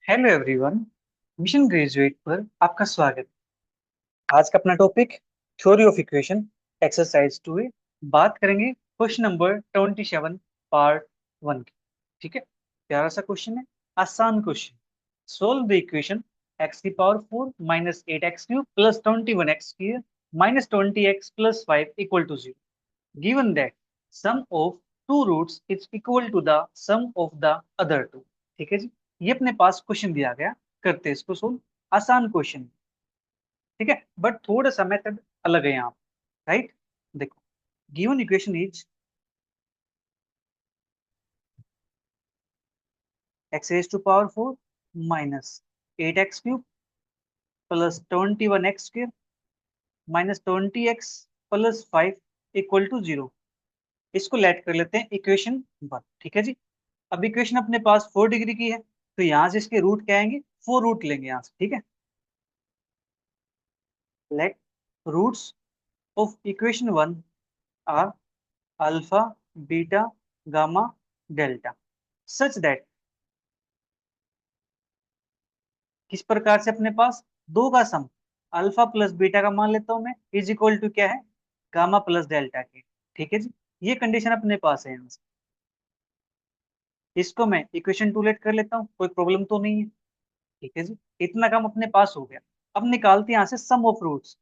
Hello everyone. Mission graduate पर आपका स्वागत। आज का अपना topic theory of equation exercise 2 है। बात करेंगे क्वेश्चन नंबर 27 पार्ट 1 की। ठीक है, प्यारा सा क्वेश्चन है, आसान question. Solve the equation x की power 4 minus 8x³ plus 21x² minus 20x plus 5 equal to 0 given that sum of two roots is equal to the sum of the other two. ठीक है जी, ये अपने पास question दिया गया, करते हैं इसको सोल्व। आसान क्वेश्चन, ठीक है, बट थोड़ा सा मेथड अलग है यहाँ, राइट। देखो, given equation is x raise to power 4 minus 8x³ plus 21x² minus 20x plus 5 equal to 0। इसको लेट कर लेते हैं इक्वेशन 1। ठीक है जी, अब इक्वेशन अपने पास 4 डिग्री की है, तो यहाँ से इसके रूट क्या आएंगे, 4 रूट लेंगे यहाँ से। ठीक है, let roots of equation 1 are alpha, beta, gamma, delta such that, किस प्रकार से अपने पास दो का सम अल्फा प्लस बीटा का मान लेता हूं मैं, इज इक्वल टू क्या है, गामा प्लस डेल्टा के। ठीक है जी, ये कंडीशन अपने पास है यहाँ से। इसको मैं इक्वेशन 2 लेट कर लेता हूँ, कोई प्रॉब्लम तो नहीं है। ठीक है जी, इतना काम अपने पास हो गया। अब निकालते हैं यहाँ से सम ऑफ रूट्स।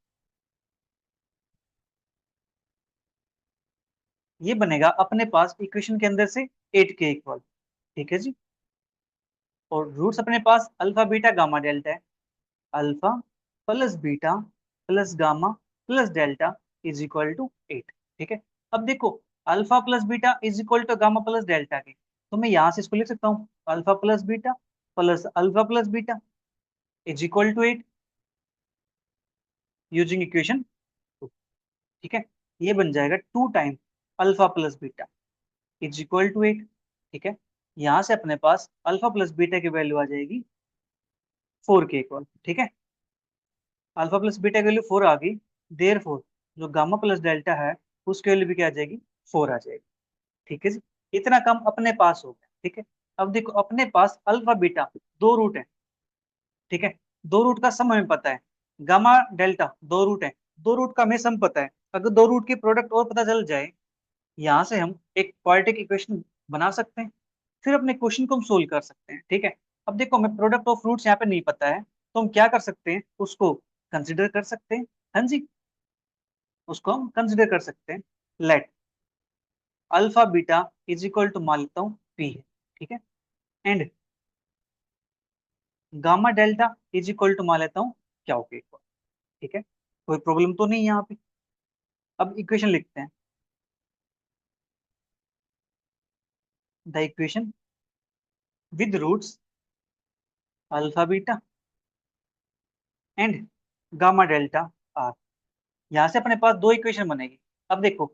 ये बनेगा अपने पास इक्वेशन के अंदर से 8 के इक्वल। ठीक है जी, और रूट्स अपने पास अल्फा बीटा गामा डेल्टा है। Alpha plus beta plus gamma plus delta is equal to 8। ठीक है, अब देखो, alpha plus beta is equal to gamma plus delta के, तो मैं यहाँ से इसको लिख सकता हूँ alpha plus beta plus alpha plus beta is equal to 8 using equation 2। ठीक है, ये बन जाएगा 2 time alpha plus beta is equal to 8। ठीक है, यहाँ से अपने पास अल्फा प्लस बीटा की वैल्यू आ जाएगी 4 के इक्वल। ठीक है, अल्फा प्लस बीटा की वैल्यू 4 आ गई, देयर फोर जो गामा प्लस डेल्टा है उसकी वैल्यू भी क्या आ जाएगी, 4 आ जाएगी। ठीक है जी, इतना कम अपने पास हो गया। ठीक है, अब देखो अपने पास अल्फा बीटा दो रूट है। ठीक है, दो रूट का सम हमें पता है, गामा डेल्टा दो रूट है, दो रूट का हमें सम पता है। अगर दो रूट की प्रोडक्ट और पता चल जाए, यहाँ से हम एक क्वाड्रेटिक इक्वेशन बना सकते हैं, फिर अपने क्वेश्चन को हम सोल्व कर सकते हैं। ठीक है, अब देखो हमें प्रोडक्ट ऑफ रूट्स यहाँ पे नहीं पता है, तो हम क्या कर सकते हैं, उसको कंसिडर कर सकते हैं। हाँ जी, उसको हम कंसिडर कर सकते हैं। Let alpha beta is equal to मान लेता हूँ पी है। ठीक है, and gamma delta is equal to मान लेता हूँ क्या हो गया। ठीक है, कोई प्रॉब्लम तो नहीं यहाँ पे। अब इक्वेशन लिखते हैं, the equation with roots alpha beta and gamma delta are. यहाँ से अपने पास दो इक्वेशन बनेगी। अब देखो,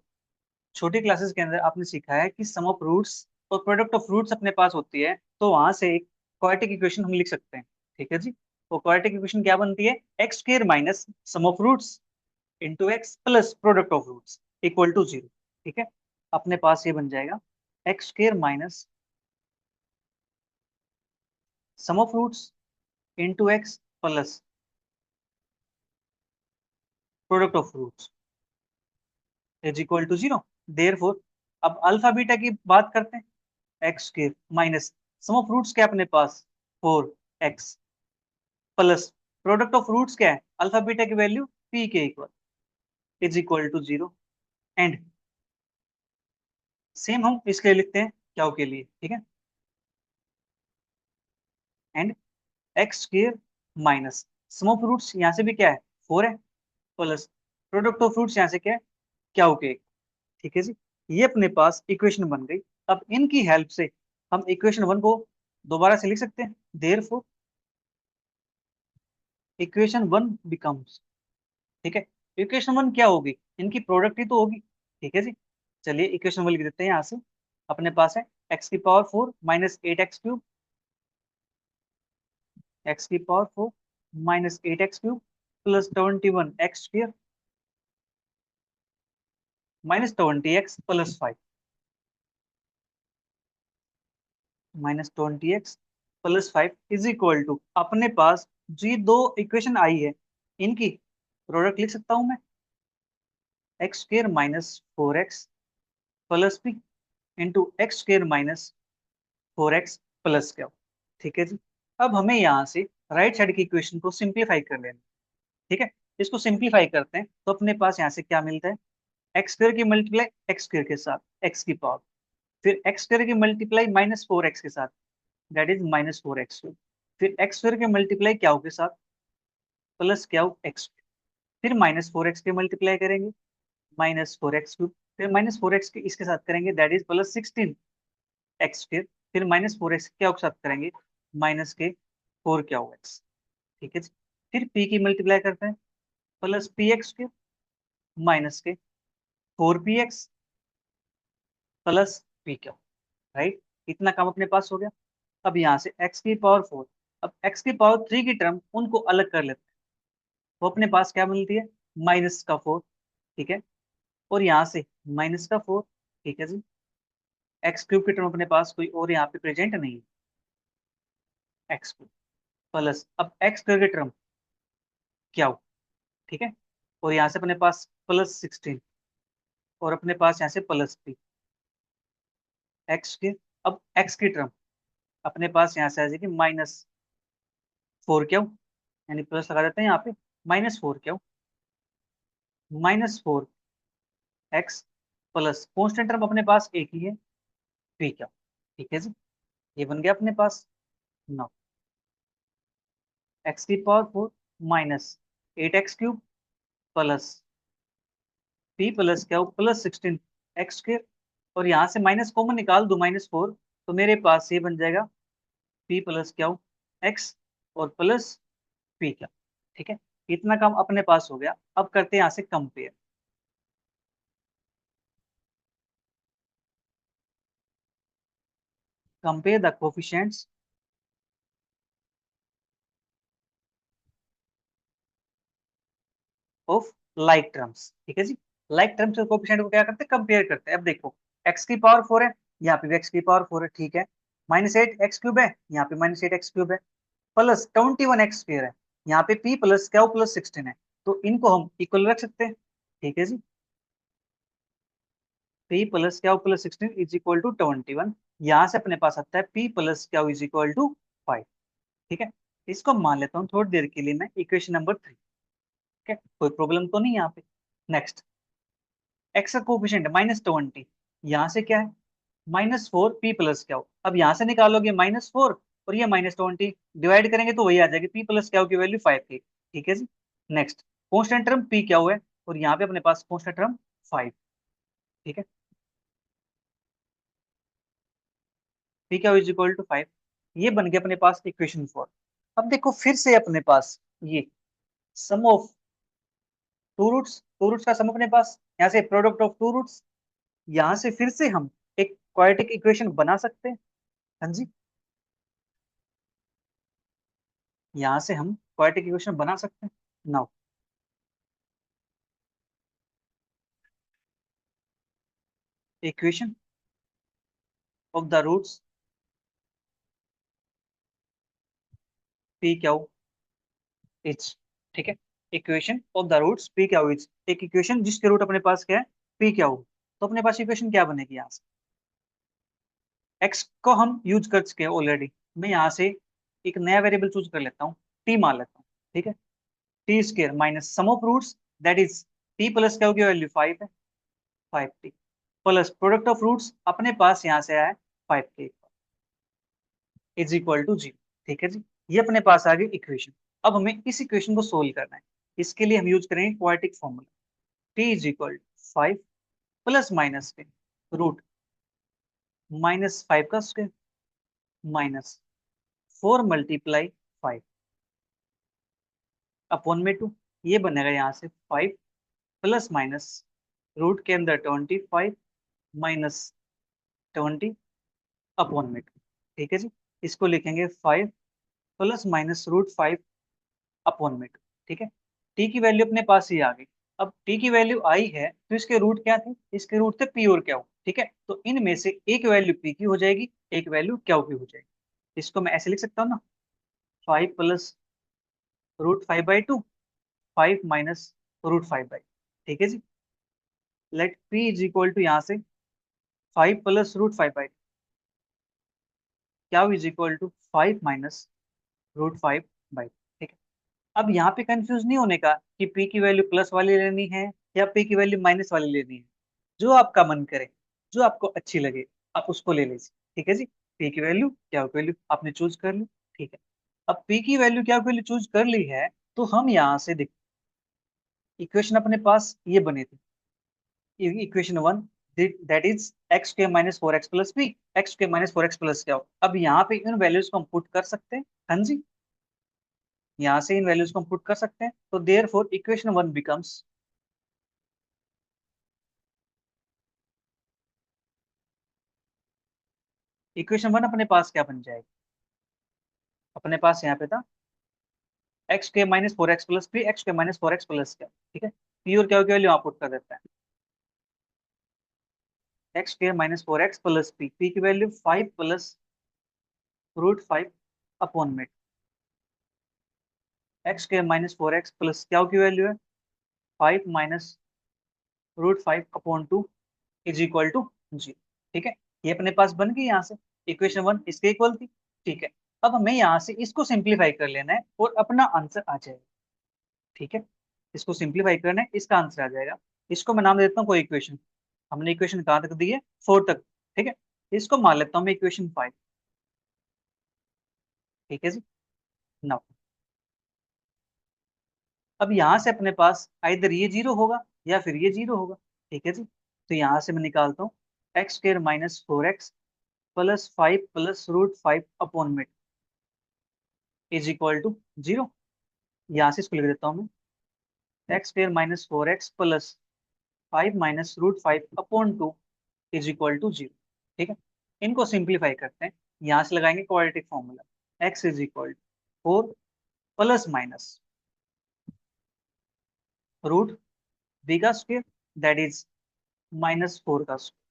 छोटी क्लासेस के अंदर आपने सीखा है कि सम ऑफ रूट्स और प्रोडक्ट ऑफ रूट्स अपने पास होती है, तो वहां से एक क्वाड्रेटिक इक्वेशन हम लिख सकते हैं। ठीक है जी, वो क्वाड्रेटिक इक्वेशन क्या बनती है, x square minus sum of roots into x plus product of roots equal to 0। ठीक है, अपने पास ये बन जाएगा x square minus sum of roots into x plus product of roots is equal to 0। Therefore अब अल्फा बीटा की बात करते हैं, x square minus sum of roots क्या है अपने पास, 4x plus product of roots क्या है, अल्फा बीटा की वैल्यू p के equal is equal to 0। And same हम इसके लिए लिखते हैं क्या के लिए। ठीक है, and x square minus sum of roots यहाँ से भी क्या है, 4 है, प्लस प्रोडक्ट ऑफ रूट्स यहाँ से क्या है, क्या के। ठीक है जी, ये अपने पास इक्वेशन बन गई। अब इनकी हेल्प से हम इक्वेशन 1 को दोबारा से लिख सकते हैं। देयरफॉर इक्वेशन 1 बिकम्स, ठीक है, इक्वेशन 1 क्या होगी, इनकी प्रोडक्ट ही तो होगी। ठीक है जी, चलिए इक्वेशन 1 लिख देते हैं यहाँ से। अपने पास है एक्स की पावर 4 माइनस 8x³ एक्स की power 4 minus 8x³ plus 21x² minus 20x plus 5 minus 20x +5 is equal to, अपने पास जी दो इक्वेशन आई है, इनकी प्रोडक्ट लिख सकता हूं मैं, x² - 4x plus P into x² - 4x plus क्या। ठीक है जी। अब हमें यहाँ से राइट साइड की इक्वेशन को सिंप्लीफाई कर लेना। ठीक है, इसको सिंप्लीफाई करते हैं तो अपने पास यहाँ से क्या मिलता है, x² की मल्टीप्लाई x² के साथ x की पावर, फिर x² की मल्टीप्लाई -4x के साथ, दैट इज -4x², फिर x² के मल्टीप्लाई क्या के साथ प्लस क्या x, फिर -4x के मल्टीप्लाई करेंगे -4x², फिर -4x के इसके साथ करेंगे दैट इज +16x², फिर -4x क्या के साथ करेंगे माइनस के 4 क्या x। ठीक है जी। फिर p की मल्टीप्लाई करते हैं +px² माइनस के 4px प्लस p क्या, राइट। इतना काम अपने पास हो गया। अब यहाँ से x की पावर 4, अब x की पावर 3 की टर्म उनको अलग कर लेते हैं, वो अपने पास क्या मिलती है -4। ठीक है, और यहाँ से -4। ठीक है जी। x³ की टर्म अपने पास कोई और यहाँ पे प्रेजेंट नहीं है, x³ प्लस अब x² की टर्म क्या हो। ठीक है, और यहाँ से अपने पास +16 और अपने पास यहाँ से +3 x के, अब x की टर्म अपने पास यहाँ से आ जाएगी -4 क्या हो, यानी प्लस लगा देते हैं यहाँ पे -4 क्या हो, -4x प्लस कॉन्स्टेंट टर्म अपने पास एक ही है p क्या। ठीक है जी, ये बन गया अपने पास 9 x की power 4 -8x³ plus p plus क्या हो +16x², और यहाँ से माइनस कॉमन निकाल दो -4, तो मेरे पास ये बन जाएगा p प्लस क्या हो x और प्लस p क्या। ठीक है, इतना काम अपने पास हो गया। अब करते हैं यहाँ से compare, compare the coefficients of like terms. ठीक है जी, लाइक टर्म्स के कोफिशिएंट को क्या करते हैं, कंपेयर करते हैं। अब देखो x की पावर 4 है, यहाँ पे भी x की पावर 4 है। ठीक है, -8x³ है, यहाँ पे -8x³ है, प्लस 21x² है, यहाँ पे p प्लस क्या हो +16 है, तो इनको हम इक्वल रख सकते हैं। ठीक है जी, p प्लस क्या हो +16 इज इक्वल टू 21, यहाँ से अपने पास आता है p प्लस क्या हो इज इक्वल टू 5। ठीक है, इसको मान लेता हूँ थोड़ी देर के लिए मैं इक्वेशन नंबर 3। ठीक है, कोई प्रॉब्लम तो नहीं यहाँ पे। नेक्स्ट, एक्स का कोफिशिएंट -20, यहाँ से क्या है -4 p प्लस क्या हो, अब यहाँ से निकालोगे -4 और ये -20 डिवाइड करेंगे तो वही आ जाएगी p प्लस क्या हो की वैल्यू 5 की। ठीक है जी। नेक्स्ट, कॉन्स्टेंट टर्म p क्या हुआ है, और यहाँ पे अपने पास कॉन्स्टेंट टर्म 5। ठीक है, p क्या इज इक्वल टू 5, ये बन गया अपने पास इक्वेशन 4। अब देखो फिर से अपने पास ये सम ऑफ टू रूट्स का सम अपने पास, यहाँ से प्रोडक्ट ऑफ टू रूट्स, यहाँ से फिर से हम एक क्वाड्रेटिक इक्वेशन बना सकते हैं। हाँ जी, यहाँ से हम क्वाड्रेटिक इक्वेशन बना सकते हैं। Now equation of the roots P क्या इज। ठीक है, equation of the roots P क्या इज, एक इक्वेशन जिसके रूट अपने पास क्या है पी क्या हो, तो अपने पास इक्वेशन क्या बनेगी, यहाँ से एक्स को हम यूज कर चुके हैं ऑलरेडी। मैं यहाँ से एक नया वेरिएबल चूज कर लेता हूँ, टी मान लेता हूँ। ठीक है, t² minus sum of roots that is t plus क्या होगी वैल्यू 5 है, 5t plus product of roots अपने पास यहाँ से आया है 5k इज इक्वल टू 0। ठीक है जी, ये अपने पास आ गई इक्वेशन। अब हमें इस इक्वेशन को सोल्व करना है, इसके लिए हम यूज करेंगे quadratic formula, t is equal to 5 plus minus के रूट -5 का स्क्वायर माइनस 4 मल्टीप्लाई 5 अपॉन में 2, ये बनेगा यहाँ से 5 प्लस माइनस रूट के अंदर 25 माइनस 20 अपॉन में 2। ठीक है जी, इसको लिखेंगे 5 प्लस माइनस √5 अपॉन में 2। ठीक है, टी की वैल्यू अपने पास ही आ गई। अब टी की वैल्यू आई है तो इसके रूट क्या थे, इसके रूट थे पी और क्यू। ठीक है, तो इनमें से एक वैल्यू पी की हो जाएगी, एक वैल्यू क्यू की हो जाएगी। इसको मैं ऐसे लिख सकता हूँ ना, 5 + √5/2, 5 - √5/, ठीक है जी। Let P is equal to यहाँ से 5 + √5/, क्या इज इक्वल टू 5 - √5/, ठीक है। अब यहाँ पे कंफ्यूज नहीं होने का कि P की वैल्यू प्लस वाली लेनी है या P की वैल्यू माइनस वाली लेनी है, जो आपका मन करे, जो आपको अच्छी लगे, आप उसको ले लीजिए, ठीक है जी। P की वैल्यू क्या वैल्यू आपने चूज कर ली, ठीक है। अब P की वैल्यू क्या वैल्यू चूज कर ली है, तो हम यहाँ से देख, इक्वेशन अपने पास ये बने थे, equation 1, that is x² - 4x + p, x² - 4x plus क्या हो। अब यहाँ पे इन वैल्यूज को हम पुट कर सकते हैं, हाँ जी, यहाँ से इन वैल्यूज को हम पुट कर सकते हैं, तो देयरफॉर इक्वेशन 1 बिकम्स, इक्वेशन 1 अपने पास क्या बन जाएगी, अपने पास यहाँ पे था x² - 4x + p, x² - 4x plus क्या, ठीक है। पी और क्या वैल्यू आप पुट कर देते हैं, x² - 4x प्लस पी की वैल्यू 5 + √5/, x² - 4x प्लस क्या की वैल्यू है 5 - √5/2 इज इक्वल टू जी, ठीक है। ये अपने पास बन गई यहाँ से इक्वेशन 1 इसके इक्वल थी, ठीक है। अब हमें यहाँ से इसको सिंप्लीफाई कर लेना है और अपना आंसर आ जाएगा, ठीक है। इसको सिंप्लीफाई करना है, इसका आंसर आ जाएगा। इसको मैं नाम देता हूँ कोई इक्वेशन, हमने इक्वेशन कहाँ तक दी है 4 तक, ठीक है। इसको मान लेता हूँ मैं इक्वेशन 5, ठीक है जी। नाउ अब यहाँ से अपने पास इधर ये जीरो होगा या फिर ये जीरो होगा, ठीक है जी। तो यहाँ से मैं निकालता हूँ x² - 4x plus 5 + √5/, is equal to zero. यहाँ से इसको लिख देता हूँ मैं x² - 4x plus 5 - √5/2 is equal to zero, ठीक है। इनको सिंप्लीफाई करते हैं, यहाँ से लगाएंगे quadratic formula, x is equal to 4 plus minus root B का स्क्वायर, दैट इज -4 का स्क्वायर,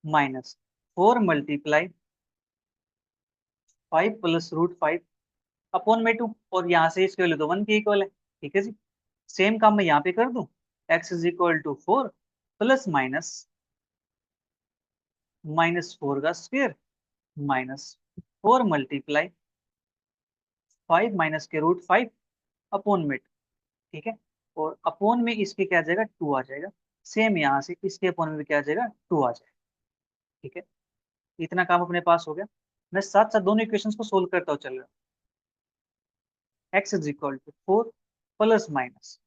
माइनस 4 × 5 + √5/2, और यहाँ से इसके वैल्यू तो 1 के इक्वल है, ठीक है जी। सेम काम मैं यहाँ पे कर दूं, x is equal to 4 plus -4 का स्क्वायर, -4 × 5 माइनस के √5/, ठीक है। और अपॉन में इसके क्या आ जाएगा 2 आ जाएगा, सेम यहाँ से इसके अपॉन में भी क्या आ जाएगा 2 आ जाएगा, ठीक है। इतना काम अपने पास हो गया। मैं साथ साथ दोनों इक्वेशंस को सोल्व करता हूँ चल रहा, x is equal to 4 plus minus,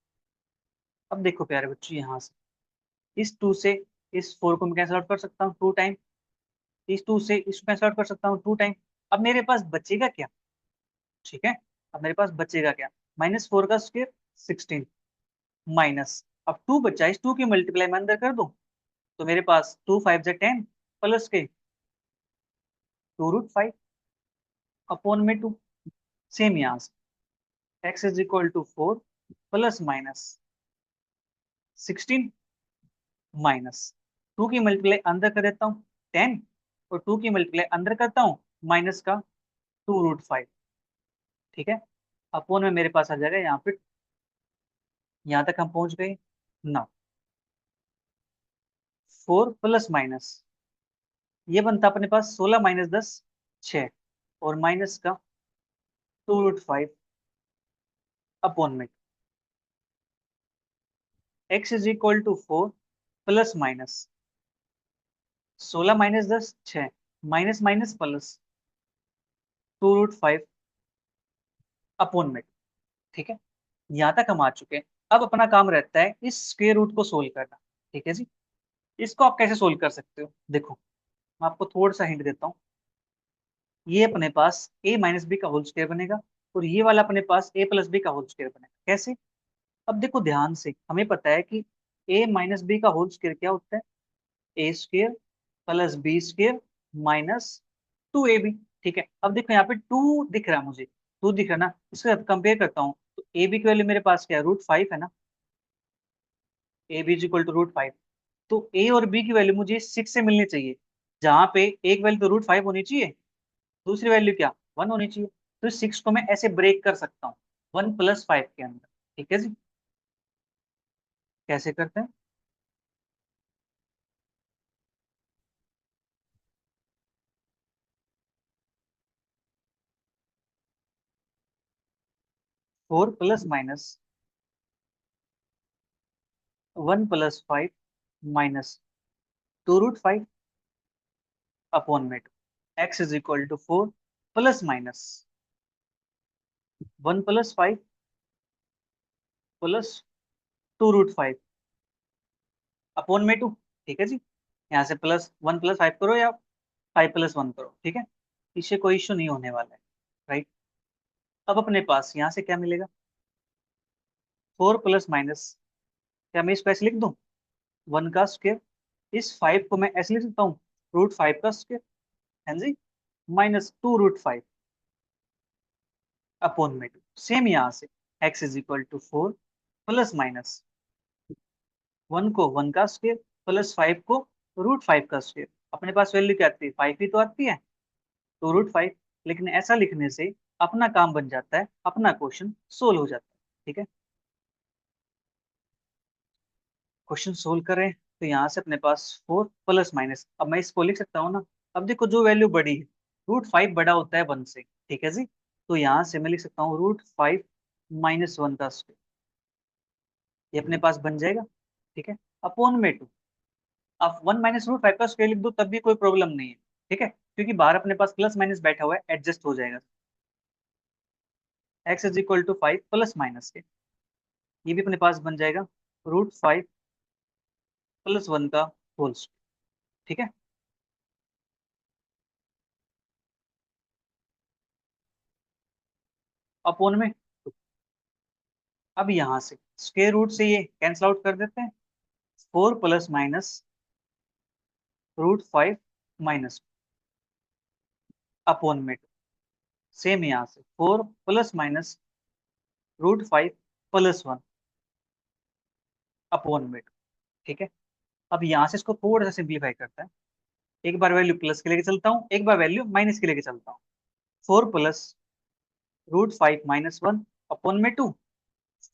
अब देखो प्यारे बच्चों, यहाँ से इस 2 से इस 4 को मैं कैंसिल आउट कर सकता हूँ 2 टाइम, इस 2 से इसको कैंसिल आउट कर सकता हूँ 2 टाइम। अब मेरे पास बचेगा क्या, ठीक है। अब मेरे पास बचेगा क्या, -4 का स्क्वायर 16, माइनस, अब 2 बचा, इस 2 की मल्टीप्लाई मैं अंदर कर दूं, तो मेरे पास 2 5 जा 10 प्लस के 2√5/2, सेम यहाँ से x is equal to 4 plus minus 16, minus 2 की मल्टीप्लाई अंदर कर देता हूँ 10, और 2 की मल्टीप्लाई अंदर करता हूँ माइनस का 2√5, ठीक है। अपोन में मेरे पास आ जाएगा यहाँ पे, यहाँ तक हम पहुंच गए ना। 4 प्लस माइनस ये बनता अपने पास 16 - 10 6, और माइनस का 2√5/, x is equal to 4 plus minus 16 - 10 6, minus minus plus 2√5/, ठीक है। यहाँ तक हम आ चुके हैं। अब अपना काम रहता है इस स्क्वायर रूट को सोल्व करना, ठीक है जी। इसको आप कैसे सोल्व कर सकते हो, देखो मैं आपको थोड़ा सा हिंट देता हूँ। ये अपने पास a - b का होल स्क्वायर बनेगा, और ये वाला अपने पास a + b का होल स्क्वायर बनेगा, कैसे। अब देखो ध्यान से, हमें पता है कि a - b का होल स्क्वायर क्या होता है, a² + b² -2ab, ठीक है। अब देखो यहाँ पे 2 दिख रहा है मुझे, 2 दिख रहा है ना, इसके साथ कंपेयर करता हूँ, तो ab की वैल्यू मेरे पास क्या है √5 है ना, ab इज इक्वल टू √5, तो a और b की वैल्यू मुझे 6 से मिलनी चाहिए, जहां पे एक वैल्यू तो √5 होनी चाहिए, दूसरी वैल्यू क्या 1 होनी चाहिए। तो 6 को मैं ऐसे ब्रेक कर सकता हूँ 1 + 5 के अंदर। ठीक है जी, कैसे करते हैं? 4 ± 1 + 5 -2√5 अपॉन में 2x = 4 ±1 + 5 +2√5 अपॉन में 2। ठीक है जी, यहाँ से +1 + 5 करो या 5 + 1 करो, ठीक है, इससे कोई इश्यू नहीं होने वाला है। राइट, अब अपने पास यहाँ से क्या मिलेगा? 4 ± क्या मैं इसको ऐसे लिख दूं? 1 का स्क्वायर। इस 5 को मैं ऐसे लिख सकता हूँ √5 का स्क्वायर, है जी, -2√5 अपॉन में 2। सेम यहाँ से x = 4 ±1 को 1 का स्क्वायर +5 को √5 का स्क्वायर। अपने पास वैल्यू क्या आती है? 5 ही तो आती है, तो √5। लेकिन ऐसा लिखने से अपना काम बन जाता है, अपना क्वेश्चन सोल्व हो जाता है। ठीक है, क्वेश्चन सोल्व करें तो यहाँ से अपने पास 4 ±, अब मैं इसको लिख सकता हूँ ना। अब देखो जो वैल्यू बड़ी है, √5 बड़ा होता है 1 से। ठीक है जी, तो यहाँ से मैं लिख सकता हूँ √5 - 1 का स्क्वायर। ये अपने पास बन जाएगा। ठीक है, अपॉन में 2। आप 1 - √5 का स्क्वायर लिख दो तब भी कोई प्रॉब्लम नहीं है। ठीक है, क्योंकि बाहर अपने पास प्लस माइनस बैठा हुआ है, एडजस्ट हो जाएगा। x = 5 ± के, ये भी अपने पास बन जाएगा √5 + 1 का होल स्क्वायर। ठीक है, अपॉन में। अब यहाँ से स्क्वायर रूट से ये कैंसिल आउट कर देते हैं। 4 ± √5 माइनस अपॉन में 2। सेम यहाँ से 4 ± √5 + 1 अपॉन में 2। ठीक है, अब यहाँ से इसको थोड़ा सा सिंप्लीफाई करता है। एक बार वैल्यू प्लस के लेके चलता हूँ, एक बार वैल्यू माइनस के लेके चलता हूँ। 4 +√5 - 1 अपॉन में 2।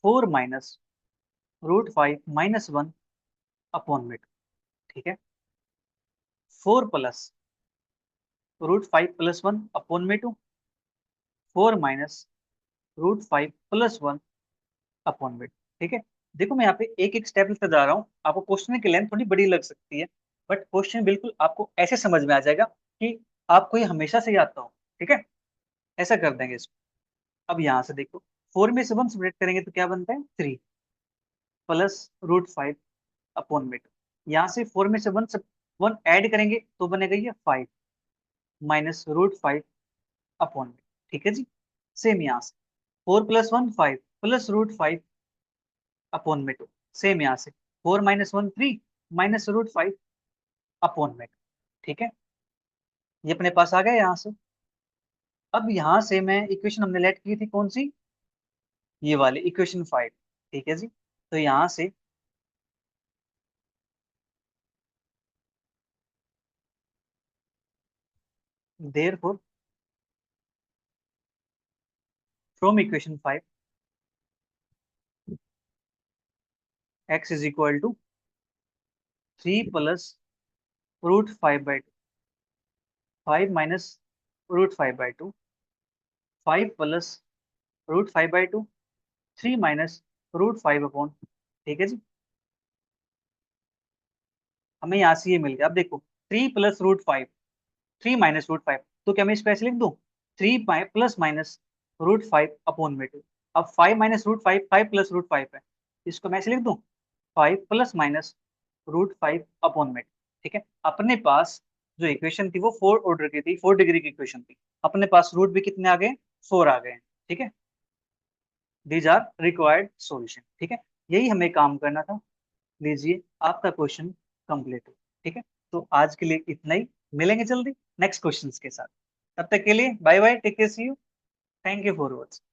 4 -√5 - 1 अपॉन में 2। ठीक है, 4 +√5 + 1 अपॉन में 2। 4 -√5 + 1 अपॉन में 2। ठीक है, देखो मैं यहाँ पे एक एक स्टेप लिखता जा रहा हूँ। आपको क्वेश्चन की लेंथ थोड़ी बड़ी लग सकती है, बट क्वेश्चन बिल्कुल आपको ऐसे समझ में आ जाएगा कि आपको ये हमेशा से ही आता हो। ठीक है, ऐसा कर देंगे इसको। अब यहाँ से देखो, 4 में से 1 सब्ट्रैक्ट करेंगे तो क्या बनता है? 3 +√5 अपॉन में 2। यहाँ से 4 में से 1 ऐड करेंगे तो बनेगा ये 5 -√5 अपॉन में। ठीक है जी, सेम यहाँ से 4 + 1 5 +√5 अपॉन में 2। सेम यहाँ से 4 - 1 3 -√5 अपॉन में 2। ठीक है, ये अपने पास आ गया यहाँ से। अब यहाँ से मैं इक्वेशन हमने लेट की थी कौन सी? ये वाली इक्वेशन 5। ठीक है जी, तो यहाँ से therefore from equation 5 x = 3 +√5/2, 5 -√5/2, 5 +√5/2, 3 -√5 upon. ठीक है जी, हमें यहाँ से ये मिल गया। अब देखो 3 +√5, 3 -√5, तो क्या मैं इसको ऐसे लिख दूं? 3 ± अपॉन में 2। अब 5 -√5 5 +√5 है, इसको मैं ऐसे लिख दूं 5 ±√5 अपॉन में 2। ठीक है, अपने पास जो इक्वेशन थी वो 4 ऑर्डर की थी, 4 डिग्री की इक्वेशन थी। अपने पास रूट भी कितने आ गए? 4 आ गए। ठीक है, दीज आर रिक्वायर्ड सॉल्यूशन। ठीक है, यही हमें काम करना था। लीजिए आपका क्वेश्चन कंप्लीट है। ठीक है, तो आज के लिए इतना ही। मिलेंगे जल्दी नेक्स्ट क्वेश्चंस के साथ। तब तक के लिए bye bye, take care, see you, thank you for watching.